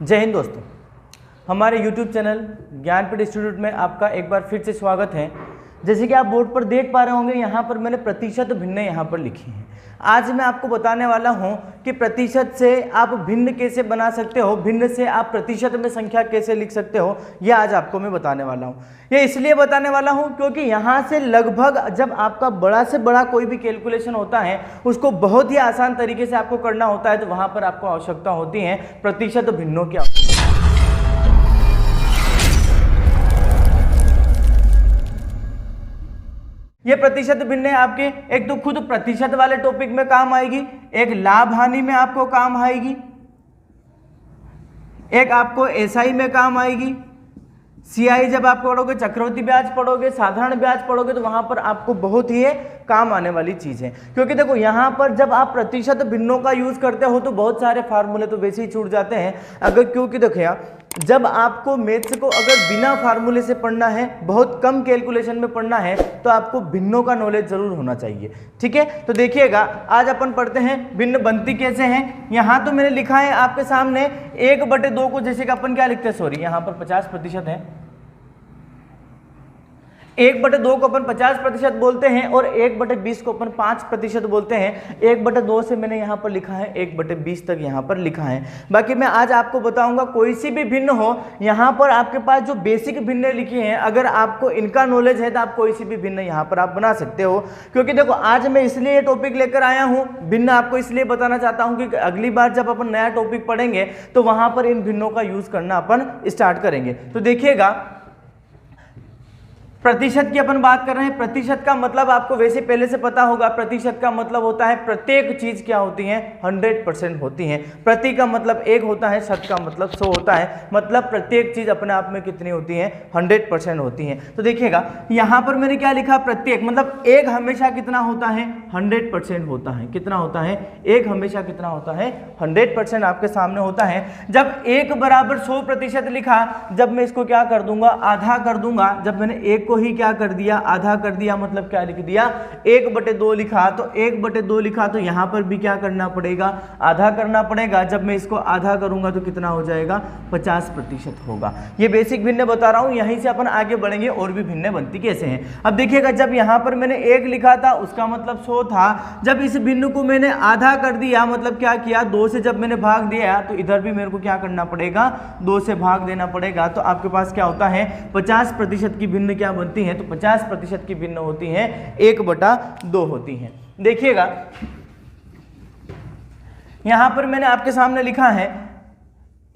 जय हिंद दोस्तों, हमारे YouTube चैनल ज्ञानपीठ इंस्टीट्यूट में आपका एक बार फिर से स्वागत है। जैसे कि आप बोर्ड पर देख पा रहे होंगे, यहाँ पर मैंने प्रतिशत भिन्न यहाँ पर लिखी हैं। आज मैं आपको बताने वाला हूँ कि प्रतिशत से आप भिन्न कैसे बना सकते हो, भिन्न से आप प्रतिशत में संख्या कैसे लिख सकते हो, यह आज आपको मैं बताने वाला हूँ। ये इसलिए बताने वाला हूँ क्योंकि यहाँ से लगभग जब आपका बड़ा से बड़ा कोई भी कैलकुलेशन होता है उसको बहुत ही आसान तरीके से आपको करना होता है, तो वहाँ पर आपको आवश्यकता होती है प्रतिशत भिन्नों की। ये प्रतिशत भिन्न आपके एक तो खुद प्रतिशत वाले टॉपिक में काम आएगी, एक लाभ हानि में आपको काम आएगी, एक आपको एसआई में काम आएगी, सीआई जब आप पढ़ोगे, चक्रवृद्धि ब्याज पढ़ोगे, साधारण ब्याज पढ़ोगे, तो वहां पर आपको बहुत ही काम आने वाली चीज है। क्योंकि देखो यहाँ पर जब आप प्रतिशत भिन्नों का यूज करते हो तो बहुत सारे फार्मूले तो वैसे ही छूट जाते हैं। अगर क्योंकि देखो यार, जब आपको मैथ्स को अगर बिना फार्मूले से पढ़ना है, बहुत कम कैलकुलेशन में पढ़ना है, तो आपको भिन्नों का नॉलेज जरूर होना चाहिए। ठीक है, तो देखिएगा आज अपन पढ़ते हैं भिन्न बनती कैसे हैं। यहाँ तो मैंने लिखा है आपके सामने 1/2 को, जैसे कि अपन क्या लिखते हैं, सॉरी यहाँ पर 50% है, 1/2 को अपन 50% बोलते हैं और 1/20 को अपन 5% बोलते हैं। 1/2 से मैंने यहाँ पर लिखा है 1/20 तक यहाँ पर लिखा है। बाकी मैं आज आपको बताऊंगा कोई सी भी भिन्न हो, यहाँ पर आपके पास जो बेसिक भिन्न लिखी हैं, अगर आपको इनका नॉलेज है तो आप कोई सी भी भिन्न यहाँ पर आप बना सकते हो। क्योंकि देखो आज मैं इसलिए ये टॉपिक लेकर आया हूँ, भिन्न आपको इसलिए बताना चाहता हूँ कि अगली बार जब अपन नया टॉपिक पढ़ेंगे तो वहाँ पर इन भिन्नों का यूज करना अपन स्टार्ट करेंगे। तो देखिएगा प्रतिशत की अपन बात कर रहे हैं। प्रतिशत का मतलब आपको वैसे पहले से पता होगा, प्रतिशत का मतलब होता है प्रत्येक चीज क्या होती है, 100% होती है। प्रति का मतलब 1 होता है, शत का मतलब 100 होता है, मतलब प्रत्येक चीज अपने आप में कितनी होती है, 100% होती है। तो देखिएगा यहाँ पर मैंने क्या लिखा, प्रत्येक मतलब एक हमेशा कितना होता है, 100% होता है। कितना होता है, एक हमेशा कितना होता है, 100% आपके सामने होता है। जब 1 बराबर 100% लिखा, जब मैं इसको क्या कर दूंगा, आधा कर दूंगा। जब मैंने 1 ही क्या कर दिया, आधा कर दिया, मतलब क्या लिख दिया, 1/2 लिखा। तो 1/2 लिखा तो यहां पर भी क्या करना पड़ेगा, आधा करना पड़ेगा। जब मैं इसको आधा करूंगा तो कितना हो जाएगा, 50% होगा। ये बेसिक भिन्न बता रहा हूं, यहीं से अपन आगे बढ़ेंगे और भी भिन्न बनती कैसे हैं। अब देखिएगा जब यहां पर मैंने 1 लिखा था उसका मतलब 100 था। जब इस भिन्न को मैंने आधा कर दिया, मतलब क्या किया, 2 से जब मैंने भाग दिया तो इधर भी मेरे को क्या करना पड़ेगा, 2 से भाग देना पड़ेगा। तो आपके पास क्या होता है, 50% की भिन्न क्या बनती है, तो 50% की भिन्न होती है 1/2 होती है। देखिएगा यहां पर मैंने आपके सामने लिखा है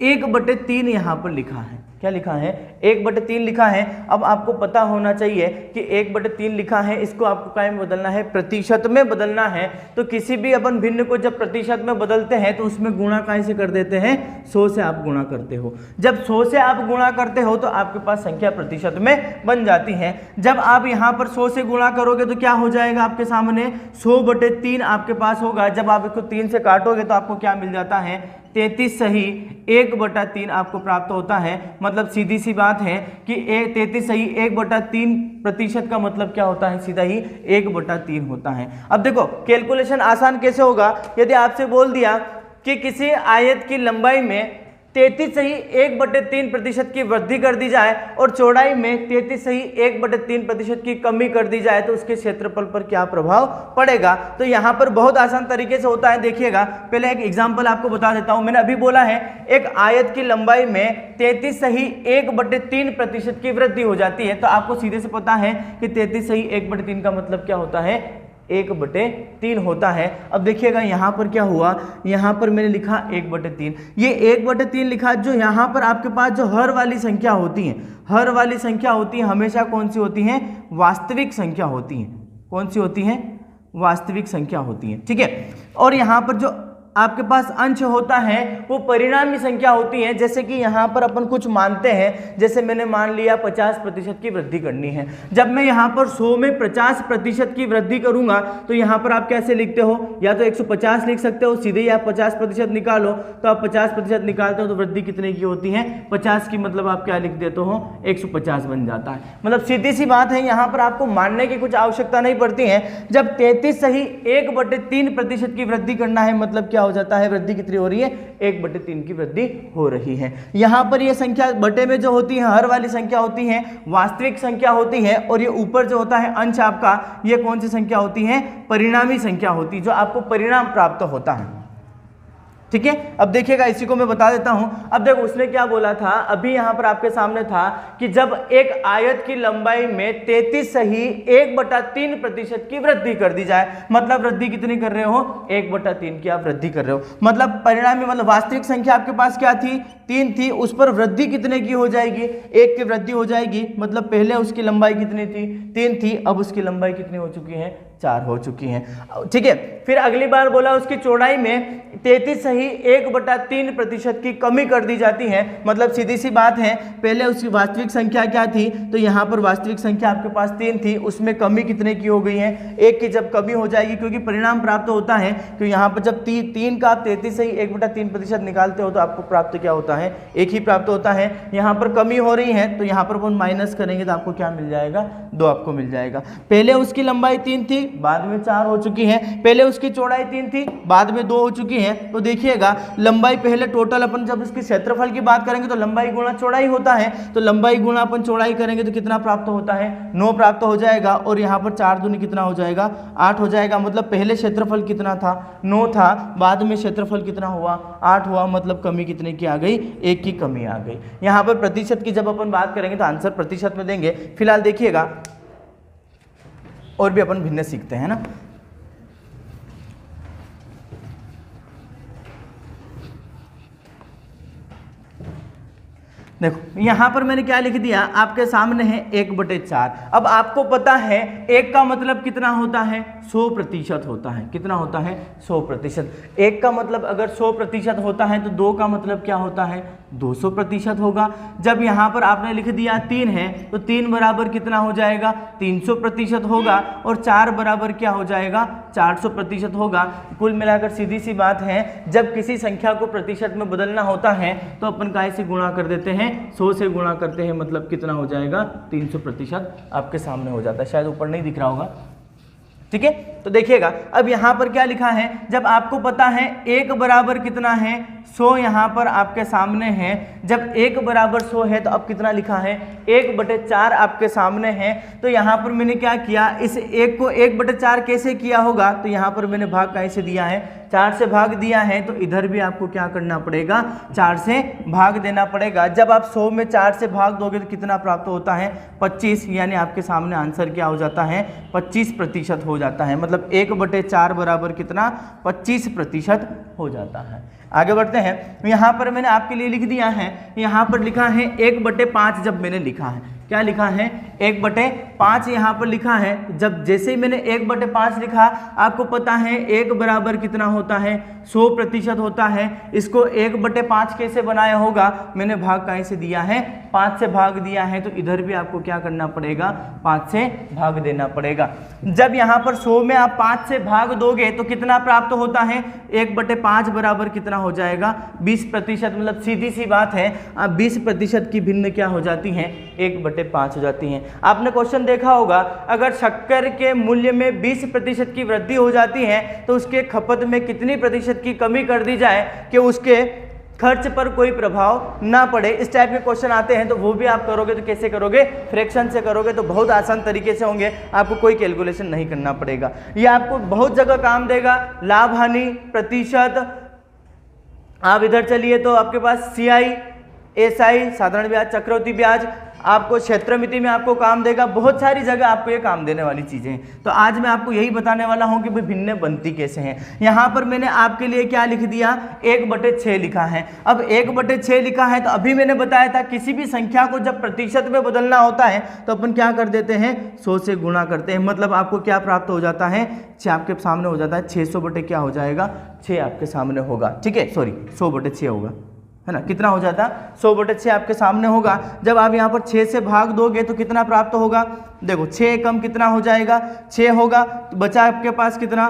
1/3 यहां पर लिखा है। क्या लिखा है, 1/3 लिखा है। अब आपको पता होना चाहिए कि 1/3 लिखा है, इसको आपको क्या में बदलना है, प्रतिशत में बदलना है। तो किसी भी अपन भिन्न को जब प्रतिशत में बदलते हैं तो उसमें गुणा कैसे कर देते हैं, 100 से आप गुणा करते हो। जब 100 से आप गुणा करते हो तो आपके पास संख्या प्रतिशत में बन जाती है। जब आप यहाँ पर 100 से गुणा करोगे तो क्या हो जाएगा, आपके सामने 100/3 आपके पास होगा। जब आप इसको 3 से काटोगे तो आपको क्या मिल जाता है, 33 सही 1/3 आपको प्राप्त होता है। मतलब सीधी सी बात है कि 33 सही 1/3% का मतलब क्या होता है, सीधा ही 1/3 होता है। अब देखो कैलकुलेशन आसान कैसे होगा, यदि आपसे बोल दिया कि किसी आयत की लंबाई में 33 सही 1/3% की वृद्धि कर दी जाए और चौड़ाई में 33 सही 1/3% की कमी कर दी जाए तो उसके क्षेत्रफल पर क्या प्रभाव पड़ेगा। तो यहाँ पर बहुत आसान तरीके से होता है। देखिएगा पहले एक एग्जांपल आपको बता देता हूँ। मैंने अभी बोला है एक आयत की लंबाई में 33 सही 1/3% की वृद्धि हो जाती है। तो आपको सीधे से पता है कि 33 सही 1/3 का मतलब क्या होता है, 1/3 होता है। अब देखिएगा यहाँ पर क्या हुआ, यहाँ पर मैंने लिखा 1/3। ये 1/3 लिखा, जो यहाँ पर आपके पास जो हर वाली संख्या होती है, हर वाली संख्या होती है हमेशा कौन सी होती है, वास्तविक संख्या होती है। कौन सी होती है, वास्तविक संख्या होती है। ठीक है, और यहाँ पर जो आपके पास अंश होता है वो परिणामी संख्या होती है। जैसे कि यहाँ पर अपन कुछ मानते हैं, जैसे मैंने मान लिया 50% की वृद्धि करनी है। जब मैं यहाँ पर 100 में 50% की वृद्धि करूंगा तो यहाँ पर आप कैसे लिखते हो, या तो 150 लिख सकते हो, सीधे ही आप 50% निकालो। तो आप 50% निकालते हो तो वृद्धि कितने की होती है, 50 की, मतलब आप क्या लिख देते हो, 150 बन जाता है। मतलब सीधी सी बात है, यहाँ पर आपको मानने की कुछ आवश्यकता नहीं पड़ती है। जब 33 सही 1/3% की वृद्धि करना है, मतलब क्या क्या हो जाता है, वृद्धि कितनी हो रही है, 1/3 की वृद्धि हो रही है। यहाँ पर ये संख्या बटे में जो होती है हर वाली संख्या होती है वास्तविक संख्या होती है, और ये ऊपर जो होता है अंश आपका, ये कौन सी संख्या होती है, परिणामी संख्या होती है, जो आपको परिणाम प्राप्त होता है। ठीक है, अब देखिएगा इसी को मैं बता देता हूं। अब देखो उसने क्या बोला था, अभी यहां पर आपके सामने था कि जब एक आयत की लंबाई में 33 सही 1/3% की वृद्धि कर दी जाए, मतलब वृद्धि कितनी कर रहे हो, 1/3 की आप वृद्धि कर रहे हो, मतलब परिणामी मतलब वास्तविक संख्या आपके पास क्या थी, 3 थी, उस पर वृद्धि कितने की हो जाएगी, 1 की वृद्धि हो जाएगी। मतलब पहले उसकी लंबाई कितनी थी, 3 थी, अब उसकी लंबाई कितनी हो चुकी है, 4 हो चुकी है। ठीक है, फिर अगली बार बोला उसकी चौड़ाई में 33 सही 1/3% की कमी कर दी जाती है। मतलब सीधी सी बात है, पहले उसकी वास्तविक संख्या क्या थी, तो यहाँ पर वास्तविक संख्या आपके पास 3 थी, उसमें कमी कितने की हो गई है, 1 की जब कमी हो जाएगी, क्योंकि परिणाम प्राप्त होता है कि यहाँ पर जब 3 का आप 33 सही 1/3% निकालते हो तो आपको प्राप्त क्या होता है, 1 ही प्राप्त होता है। यहाँ पर कमी हो रही है तो यहाँ पर अपन माइनस करेंगे तो आपको क्या मिल जाएगा, 2 आपको मिल जाएगा। पहले उसकी लंबाई 3 थी, बाद में 4 हो चुकी है, पहले उसकी चौड़ाई 3 थी, बाद में 2 हो चुकी है। तो देखिएगा लंबाई पहले टोटल अपन जब इसके क्षेत्रफल की बात करेंगे तो लंबाई गुणा चौड़ाई होता है, तो लंबाई गुणा अपन चौड़ाई करेंगे तो कितना प्राप्त होता है, 9 प्राप्त हो जाएगा, और यहाँ पर 4 दूनी कितना हो जाएगा, 8 हो जाएगा। मतलब पहले क्षेत्रफल कितना था, 9 था, बाद में क्षेत्रफल कितना हुआ, 8 हुआ, मतलब कमी कितने की आ गई, 1 की कमी आ गई। यहाँ पर प्रतिशत की जब अपन बात करेंगे तो आंसर प्रतिशत में देंगे। फिलहाल देखिएगा और भी अपन भिन्न सीखते हैं ना। देखो यहां पर मैंने क्या लिख दिया, आपके सामने है 1/4। अब आपको पता है 1 का मतलब कितना होता है, 100% होता है। कितना होता है, 100%। 1 का मतलब अगर 100% होता है तो 2 का मतलब क्या होता है, 200% होगा। जब यहाँ पर आपने लिख दिया 3 है तो 3 बराबर कितना हो जाएगा, 300% होगा, और 4 बराबर क्या हो जाएगा, 400% होगा। कुल मिलाकर सीधी सी बात है, जब किसी संख्या को प्रतिशत में बदलना होता है तो अपन काय से गुणा कर देते हैं, 100 से गुणा करते हैं, मतलब कितना हो जाएगा, 300% आपके सामने हो जाता है। शायद ऊपर नहीं दिख रहा होगा। ठीक है, तो देखिएगा अब यहाँ पर क्या लिखा है, जब आपको पता है 1 बराबर कितना है, 100 यहाँ पर आपके सामने है। जब 1 बराबर 100 है तो अब कितना लिखा है, 1/4 आपके सामने है। तो यहाँ पर मैंने क्या किया, इस 1 को 1/4 कैसे किया होगा, तो यहाँ पर मैंने भाग कैसे दिया है, 4 से भाग दिया है, तो इधर भी आपको क्या करना पड़ेगा, 4 से भाग देना पड़ेगा। जब आप 100 में 4 से भाग दोगे तो कितना प्राप्त होता है, 25, यानी आपके सामने आंसर क्या हो जाता है, 25% हो जाता है। मतलब 1/4 बराबर कितना, 25% हो जाता है। आगे बढ़ते हैं, यहाँ पर मैंने आपके लिए लिख दिया है, यहाँ पर लिखा है 1/5। जब मैंने लिखा है, क्या लिखा है, 1/5 यहाँ पर लिखा है। जब जैसे ही मैंने 1/5 लिखा, आपको पता है 1 बराबर कितना होता है, 100% होता है। इसको 1/5 कैसे बनाया होगा, मैंने भाग कहीं से दिया है, 5 से भाग दिया है, तो इधर भी आपको क्या करना पड़ेगा, 5 से भाग देना पड़ेगा। जब यहाँ पर 100 में आप 5 से भाग दोगे तो कितना प्राप्त होता है, 1/5 बराबर कितना हो जाएगा, 20%। मतलब सीधी सी बात है, 20% की भिन्न क्या हो जाती है, 1/5 हो जाती है। आपने क्वेश्चन देखा होगा, अगर शक्कर के मूल्य में 20% की वृद्धि हो जाती है तो उसके खपत में कितनी प्रतिशत की कमी कर दी जाए कि उसके खर्च पर कोई प्रभाव ना पड़े। इस टाइप के क्वेश्चन आते हैं तो वो भी आप करोगे तो कैसे करोगे, फ्रैक्शन से करोगे तो बहुत आसान तरीके से होंगे, आपको कोई कैलकुलेशन नहीं करना पड़ेगा। ये आपको बहुत जगह काम देगा। लाभ हानि प्रतिशत, आप इधर चलिए तो आपके पास CI, SI साधारण ब्याज, चक्रवृद्धि ब्याज, आपको क्षेत्रमिति में आपको काम देगा। बहुत सारी जगह आपको ये काम देने वाली चीजें हैं। तो आज मैं आपको यही बताने वाला हूं कि भाई भिन्न बनती कैसे हैं। यहां पर मैंने आपके लिए क्या लिख दिया, 1/6 लिखा है। अब 1/6 लिखा है तो अभी मैंने बताया था किसी भी संख्या को जब प्रतिशत में बदलना होता है तो अपन क्या कर देते हैं, 100 से गुणा करते हैं। मतलब आपको क्या प्राप्त हो जाता है, 6 आपके सामने हो जाता है, 600 बटे क्या हो जाएगा, 6 आपके सामने होगा। ठीक है, सॉरी 100/6 होगा, है ना। कितना हो जाता, 100/6 आपके सामने होगा। जब आप यहाँ पर 6 से भाग दोगे तो कितना प्राप्त होगा, देखो 6 कम कितना हो जाएगा, 6 होगा, तो बचा आपके पास कितना,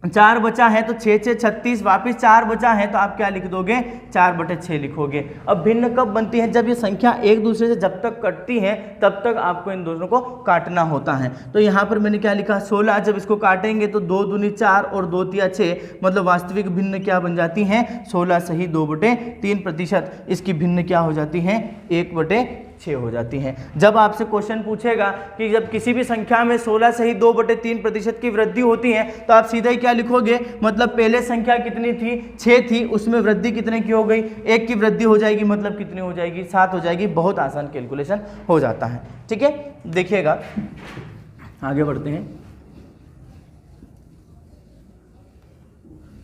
4 बचा है तो 6 6 36, वापिस 4 बचा है तो आप क्या लिख दोगे, 4/6 लिखोगे। अब भिन्न कब बनती है, जब ये संख्या एक दूसरे से जब तक कटती है तब तक आपको इन दोनों को काटना होता है। तो यहाँ पर मैंने क्या लिखा, 16, जब इसको काटेंगे तो 2 दूनी 4 और 2 तिया 6, मतलब वास्तविक भिन्न क्या बन जाती हैं, 16 सही 2/3%। इसकी भिन्न क्या हो जाती है, 1/6 हो जाती हैं। जब आपसे क्वेश्चन पूछेगा कि जब किसी भी संख्या में 16 सही 2/3% की वृद्धि होती है तो आप सीधा ही क्या लिखोगे, मतलब पहले संख्या कितनी थी, 6 थी, उसमें वृद्धि कितने की हो गई, 1 की वृद्धि हो जाएगी, मतलब कितनी हो जाएगी, 7 हो जाएगी। बहुत आसान कैलकुलेशन हो जाता है। ठीक है, देखिएगा आगे बढ़ते हैं।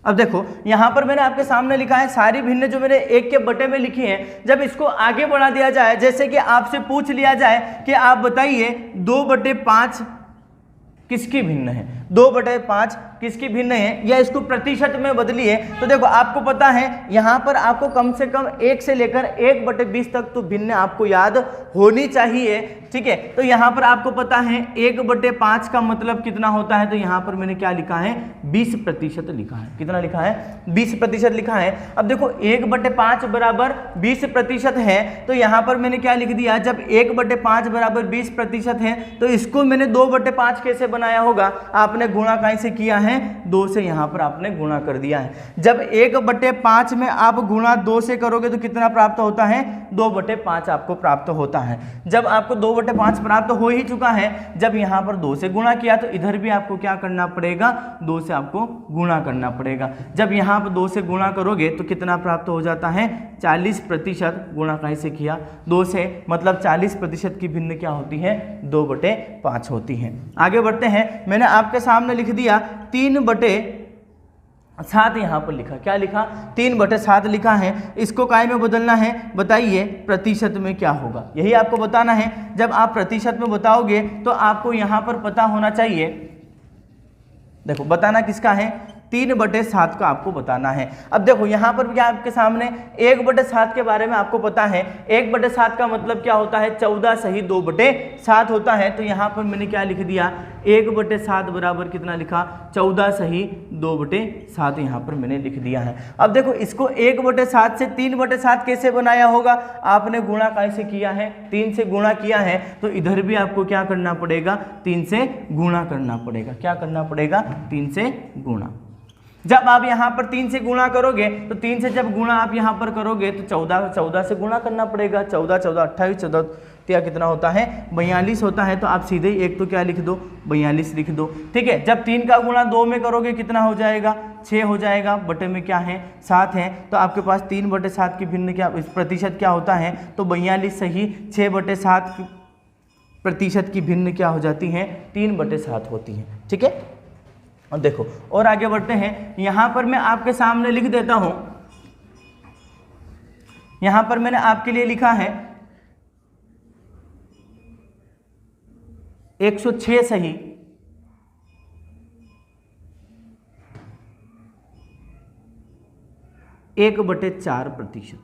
अब देखो यहां पर मैंने आपके सामने लिखा है सारी भिन्न जो मैंने 1 के बटे में लिखी है, जब इसको आगे बढ़ा दिया जाए, जैसे कि आपसे पूछ लिया जाए कि आप बताइए 2/5 किसकी भिन्न है, 2/5 किसकी भिन्न है, या इसको प्रतिशत में बदलिए। तो देखो आपको पता है यहाँ पर आपको कम से कम 1 से लेकर 1/20 तक तो भिन्न आपको याद होनी चाहिए। ठीक है, तो यहाँ पर आपको पता है 1/5 का मतलब कितना होता है, तो यहाँ पर मैंने क्या लिखा है, 20% लिखा है। कितना लिखा है, 20% लिखा है। अब देखो 1/5 बराबर 20% है, तो यहाँ पर मैंने क्या लिख दिया, जब 1/5 बराबर 20% है तो इसको मैंने 2/5 कैसे बनाया होगा, आपने गुणा कहीं से किया है, 2 से यहाँ पर आपने गुणा कर दिया है। जब 1/5 में आप गुणा 2 से करोगे तो कितना प्राप्त होता है, 2/5 आपको प्राप्त होता है। जब आपको 2/5 प्राप्त हो ही चुका है, जब यहाँ पर 2 से गुणा किया तो इधर भी आपको क्या करना पड़ेगा, 2 से आपको गुणा करना पड़ेगा। जब यहाँ पर 2 से गुणा करोगे तो कितना प्राप्त हो जाता है, 40%। गुणा कहीं से किया, 2 से, मतलब 40% की भिन्न क्या होती है, 2/5 होती है। आगे बढ़ते हैं, मैंने आपके सामने लिख दिया 3/7 यहाँ पर लिखा, क्या लिखा, 3/7 लिखा है। इसको काय में बदलना है, बताइए प्रतिशत में क्या होगा, यही आपको बताना है। जब आप प्रतिशत में बताओगे तो आपको यहाँ पर पता होना चाहिए, देखो बताना किसका है, 3/7 का आपको बताना है। अब देखो यहाँ पर क्या आपके सामने 1/7 के बारे में आपको पता है, 1/7 का मतलब क्या होता है, 14 सही 2/7 होता है। तो यहाँ पर मैंने क्या लिख दिया, 1/7 बराबर कितना लिखा, 14 सही 2/7 यहाँ पर मैंने लिख दिया है। अब देखो इसको 1/7 से 3/7 कैसे बनाया होगा, आपने गुणा कैसे किया है, 3 से गुणा किया है, तो इधर भी आपको क्या करना पड़ेगा, 3 से गुणा करना पड़ेगा। क्या करना पड़ेगा, 3 से गुणा। जब आप यहाँ पर 3 से गुणा करोगे तो 3 से जब गुणा आप यहाँ पर करोगे तो 14 से गुणा करना पड़ेगा, 14 14 28, 14 क्या कितना होता है, 42 होता है। तो आप सीधे ही एक तो क्या लिख दो, 42 लिख दो। ठीक है, जब 3 का गुणा 2 में करोगे कितना हो जाएगा, 6 हो जाएगा, बटे में क्या है, 7 है। तो आपके पास 3/7 की भिन्न क्या प्रतिशत क्या होता है, तो 42 सही 6/7% की भिन्न क्या हो जाती है, 3/7 होती है। ठीक है, और देखो और आगे बढ़ते हैं। यहां पर मैं आपके सामने लिख देता हूं, यहां पर मैंने आपके लिए लिखा है 106 सही 1/4%।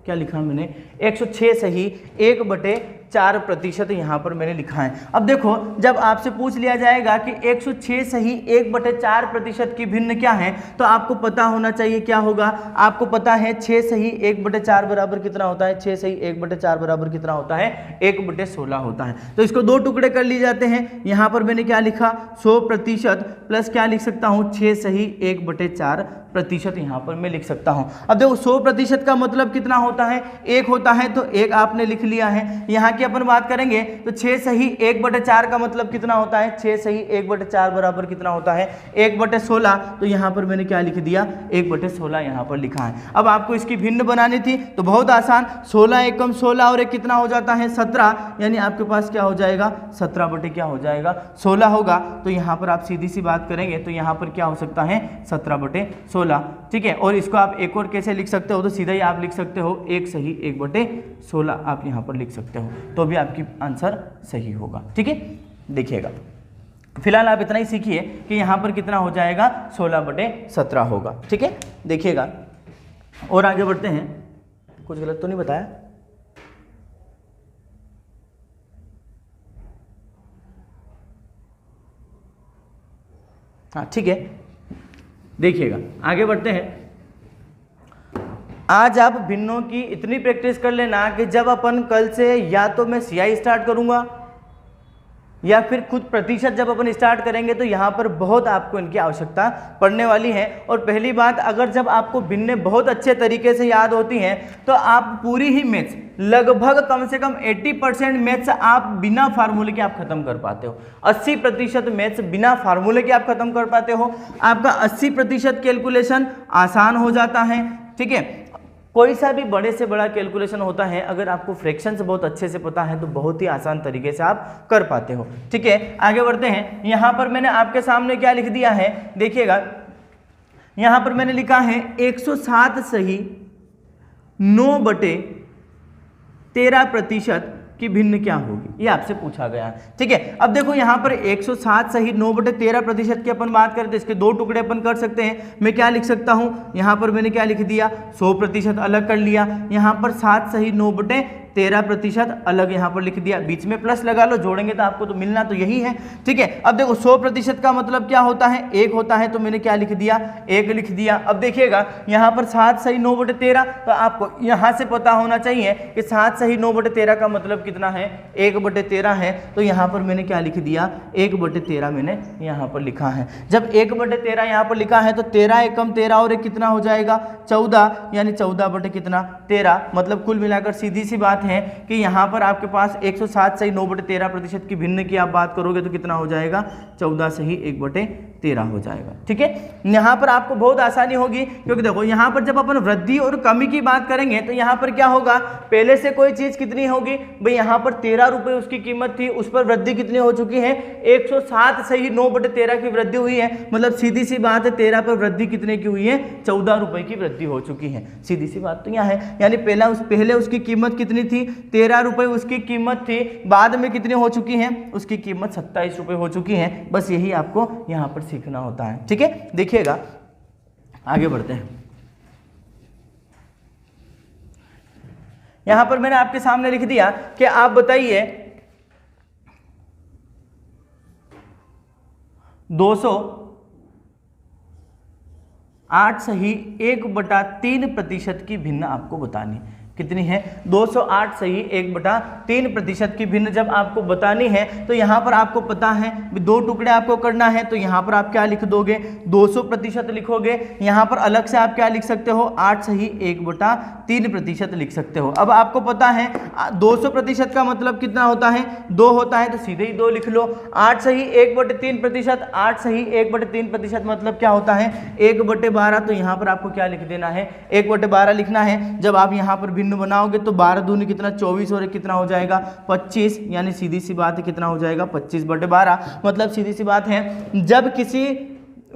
क्या लिखा मैंने, 106 सही 1/4% यहाँ पर मैंने लिखा है। अब देखो जब आपसे पूछ लिया जाएगा कि 106 सही 1/4% की भिन्न क्या है, तो आपको पता होना चाहिए क्या होगा, आपको पता है 6 सही 1/4 बराबर कितना होता है, 6 सही 1/4 बराबर कितना होता है, 1/16 होता है। तो इसको 2 टुकड़े कर लिए जाते हैं। यहाँ पर मैंने क्या लिखा, 100% प्लस क्या लिख सकता हूँ, 6 सही 1/4% यहाँ पर मैं लिख सकता हूँ। अब देखो 100% का मतलब कितना होता है, 1 होता है, तो 1 आपने लिख लिया है। यहाँ की अपन बात करेंगे तो 6 सही 1/4 का मतलब कितना होता है, 6 सही 1/4 बराबर कितना होता है, 1/16। तो यहाँ पर मैंने क्या लिख दिया, 1/16 यहाँ पर लिखा है। अब आपको इसकी भिन्न बनानी थी तो बहुत आसान, 16 एकम 16 और एक कितना हो जाता है, 17, यानी आपके पास क्या हो जाएगा, 17/16 होगा। तो यहाँ पर आप सीधी सी बात करेंगे तो यहाँ पर क्या हो सकता है, 17/16। ठीक है, और इसको आप एक और कैसे लिख सकते हो, तो सीधा ही आप लिख सकते हो 1 सही 1/16 आप यहाँ पर लिख सकते हो, तो भी आपकी आंसर सही होगा। ठीक है, देखिएगा फिलहाल आप इतना ही सीखिए कि यहाँ पर कितना हो जाएगा, 16/17 होगा। ठीक है, देखिएगा और आगे बढ़ते हैं। कुछ गलत तो नहीं बताया, हाँ ठीक है। देखिएगा आगे बढ़ते हैं। आज आप भिन्नों की इतनी प्रैक्टिस कर लेना कि जब अपन कल से या तो मैं सीआई स्टार्ट करूंगा या फिर खुद प्रतिशत जब अपन स्टार्ट करेंगे तो यहाँ पर बहुत आपको इनकी आवश्यकता पड़ने वाली है। और पहली बात, अगर जब आपको भिन्नें बहुत अच्छे तरीके से याद होती हैं तो आप पूरी ही मैथ्स लगभग कम से कम 80% मैथ्स आप बिना फार्मूले के आप खत्म कर पाते हो। 80% मैथ्स बिना फार्मूले के आप खत्म कर पाते हो। आपका 80% कैलकुलेशन आसान हो जाता है। ठीक है, कोई सा भी बड़े से बड़ा कैलकुलेशन होता है, अगर आपको फ्रैक्शंस बहुत अच्छे से पता है तो बहुत ही आसान तरीके से आप कर पाते हो। ठीक है, आगे बढ़ते हैं। यहाँ पर मैंने आपके सामने क्या लिख दिया है, देखिएगा यहाँ पर मैंने लिखा है 107 सही 9/13% की भिन्न क्या होगी, ये आपसे पूछा गया है। ठीक है, अब देखो यहाँ पर 107 सही 9/13% की अपन बात करें तो इसके दो टुकड़े अपन कर सकते हैं। मैं क्या लिख सकता हूँ, यहाँ पर मैंने क्या लिख दिया 100% अलग कर लिया, यहाँ पर 7 सही 9/13% अलग यहाँ पर लिख दिया, बीच में प्लस लगा लो, जोड़ेंगे तो आपको तो मिलना तो यही है। ठीक है, अब देखो 100% का मतलब क्या होता है, 1 होता है, तो मैंने क्या लिख दिया 1 लिख दिया। अब देखिएगा यहाँ पर 7 सही 9/13, तो आपको यहाँ से पता होना चाहिए कि 7 सही 9/13 का मतलब कितना है 1/13 है। तो यहाँ पर मैंने क्या लिख दिया 1/13 मैंने यहाँ पर लिखा है। जब 1/13 यहाँ पर लिखा है तो 13 एकम 13 और एक कितना हो जाएगा 14, यानी 14/13, मतलब कुल मिलाकर सीधी सी बात है कि यहाँ पर आपके पास 107 सही 9/13% की भिन्न की आप बात करोगे तो कितना हो जाएगा 14 सही 1/13 हो जाएगा। ठीक है, यहाँ पर आपको बहुत आसानी होगी, क्योंकि देखो यहाँ पर जब अपन वृद्धि और कमी की बात करेंगे तो यहाँ पर क्या होगा, पहले से कोई चीज कितनी होगी भाई, यहाँ पर 13 रुपए उसकी कीमत थी, उस पर वृद्धि कितनी हो चुकी है 107 सही 9/13 की वृद्धि हुई है, मतलब सीधी सी बात है 13 पर वृद्धि कितने की हुई है 14 रुपए की वृद्धि हो चुकी है। सीधी सी बात तो यहाँ है, यानी पहले उसकी कीमत कितनी थी 13 रुपए उसकी कीमत थी, बाद में कितनी हो चुकी है उसकी कीमत 27 रुपए हो चुकी है। बस यही आपको यहाँ पर सीखना होता है। ठीक है, देखिएगा आगे बढ़ते हैं। यहां पर मैंने आपके सामने लिख दिया कि आप बताइए 208 सही 1/3% की भिन्न आपको बतानी है। कितनी है 208 सही 1/3% की भिन्न जब आपको बतानी है तो यहाँ पर आपको पता है दो टुकड़े आपको करना है, तो यहाँ पर आप क्या लिख दोगे 200% लिखोगे। यहाँ पर अलग से आप क्या लिख सकते हो 8 सही 1/3% लिख सकते हो। अब आपको पता है 200% का मतलब कितना होता है 2 होता है, तो सीधे ही 2 लिख लो। 8 सही 1/3%, 8 सही 1/3% मतलब क्या होता है 1/12, तो यहाँ पर आपको क्या लिख देना है 1/12 लिखना है। जब आप यहाँ पर भिन्न बनाओगे तो 12 दूनी कितना 24 और कितना हो जाएगा 25, यानी सीधी सी बात है कितना हो जाएगा 25/12। मतलब सीधी सी बात है जब किसी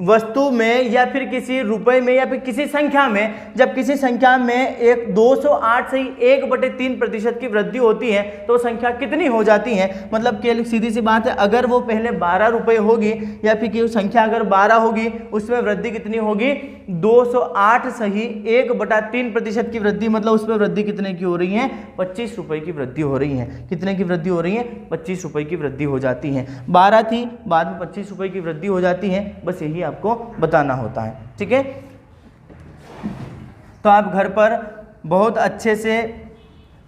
वस्तु में या फिर किसी रुपए में या फिर किसी संख्या में, जब किसी संख्या में एक 208 से 1/3% की वृद्धि होती है तो संख्या कितनी हो जाती है, मतलब कि सीधी सी बात है अगर वो पहले 12 रुपए होगी या फिर कि संख्या अगर 12 होगी उसमें वृद्धि कितनी होगी 208 सही 1/3% की वृद्धि, मतलब उसमें वृद्धि कितने की हो रही है 25 रुपए की वृद्धि हो रही है। कितने की वृद्धि हो रही है 25 रुपए की वृद्धि हो जाती है। 12 थी बाद में 25 रुपए की वृद्धि हो जाती है, बस यही आपको बताना होता है। ठीक है, तो आप घर पर बहुत अच्छे से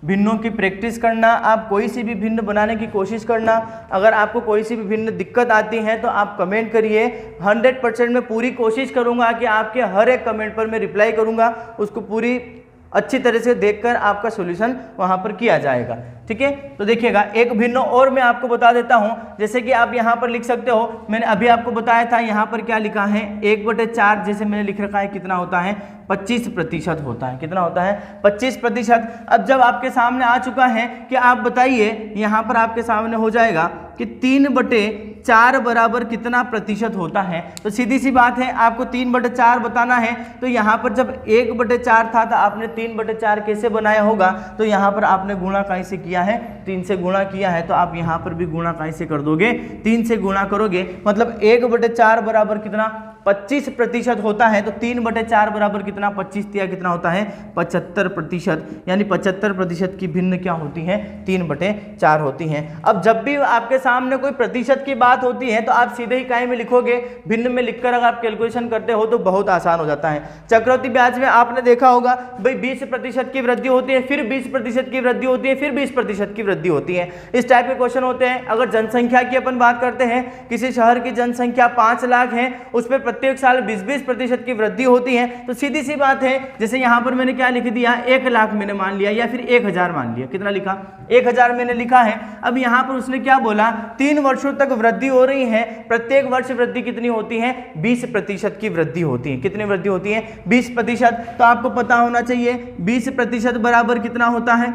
भिन्नों की प्रैक्टिस करना, आप कोई सी भी भिन्न बनाने की कोशिश करना। अगर आपको कोई सी भी भिन्न दिक्कत आती है तो आप कमेंट करिए, 100% मैं पूरी कोशिश करूंगा कि आपके हर एक कमेंट पर मैं रिप्लाई करूंगा, उसको पूरी अच्छी तरह से देखकर आपका सॉल्यूशन वहां पर किया जाएगा। ठीक है, तो देखिएगा एक भिन्न और मैं आपको बता देता हूं, जैसे कि आप यहां पर लिख सकते हो, मैंने अभी आपको बताया था यहां पर क्या लिखा है 1/4, जैसे मैंने लिख रखा है कितना होता है 25% होता है। कितना होता है 25%। अब जब आपके सामने आ चुका है कि आप बताइए, यहां पर आपके सामने हो जाएगा कि 3/4 बराबर कितना प्रतिशत होता है, तो सीधी सी बात है आपको 3/4 बताना है। तो यहाँ पर जब 1/4 था तो आपने 3/4 कैसे बनाया होगा, तो यहाँ पर आपने गुणा कैसे किया है 3 से गुणा किया है, तो आप यहाँ पर भी गुणा कैसे कर दोगे 3 से गुणा करोगे, मतलब 1/4 बराबर कितना 25% होता है तो 3/4 बराबर कितना 25 दिया कितना होता है 75%, यानी 75% की भिन्न क्या होती है 3/4 होती हैं। अब जब भी आपके सामने कोई प्रतिशत की बात होती है तो आप सीधे ही काय में लिखोगे, भिन्न में लिखकर अगर आप कैलकुलेशन करते हो तो बहुत आसान हो जाता है। चक्रवृद्धि ब्याज में आपने देखा होगा भाई 20% की वृद्धि होती है, फिर 20% की वृद्धि होती है, फिर 20% की वृद्धि होती है। इस टाइप के क्वेश्चन होते हैं। अगर जनसंख्या की अपन बात करते हैं, किसी शहर की जनसंख्या 5 लाख है, उस पर प्रत्येक साल 20% की वृद्धि होती है, तो सीधी सी बात है, जैसे यहां पर मैंने क्या लिख दिया 1 लाख मैंने मान लिया या फिर 1000 मान लिया, कितना लिखा 1000 मैंने लिखा है। अब यहां पर उसने क्या बोला 3 वर्षों तक वृद्धि हो रही है, प्रत्येक वर्ष वृद्धि कितनी होती है 20% की वृद्धि होती है। कितनी वृद्धि होती है 20%। तो आपको पता होना चाहिए 20% बराबर कितना होता है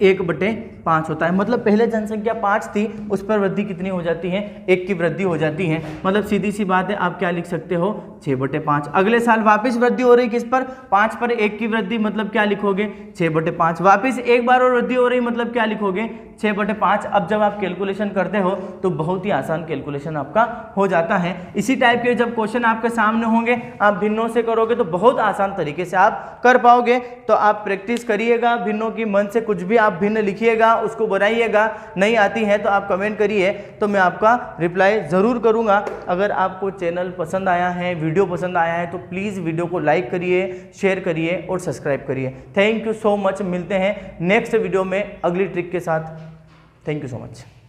1/5 होता है। मतलब पहले जनसंख्या 5 थी, उस पर वृद्धि कितनी हो जाती है 1 की वृद्धि हो जाती है। मतलब सीधी सी बात है, आप क्या लिख सकते हो 6/5। अगले साल वापस वृद्धि हो रही किस पर 5 पर 1 की वृद्धि, मतलब क्या लिखोगे 6/5। वापस एक बार और वृद्धि हो रही, मतलब क्या लिखोगे 6/5। अब जब आप कैलकुलेशन करते हो तो बहुत ही आसान कैलकुलेशन आपका हो जाता है। इसी टाइप के जब क्वेश्चन आपके सामने होंगे, आप भिन्नों से करोगे तो बहुत आसान तरीके से आप कर पाओगे। तो आप प्रैक्टिस करिएगा भिन्नों की, मन से कुछ भी आप भिन्न लिखिएगा, उसको बनाइएगा। नहीं आती है तो आप कमेंट करिए, तो मैं आपका रिप्लाई ज़रूर करूँगा। अगर आपको चैनल पसंद आया है, वीडियो पसंद आया है, तो प्लीज़ वीडियो को लाइक करिए, शेयर करिए और सब्सक्राइब करिए। Thank you so much. मिलते हैं नेक्स्ट वीडियो में अगली ट्रिक के साथ। Thank you so much.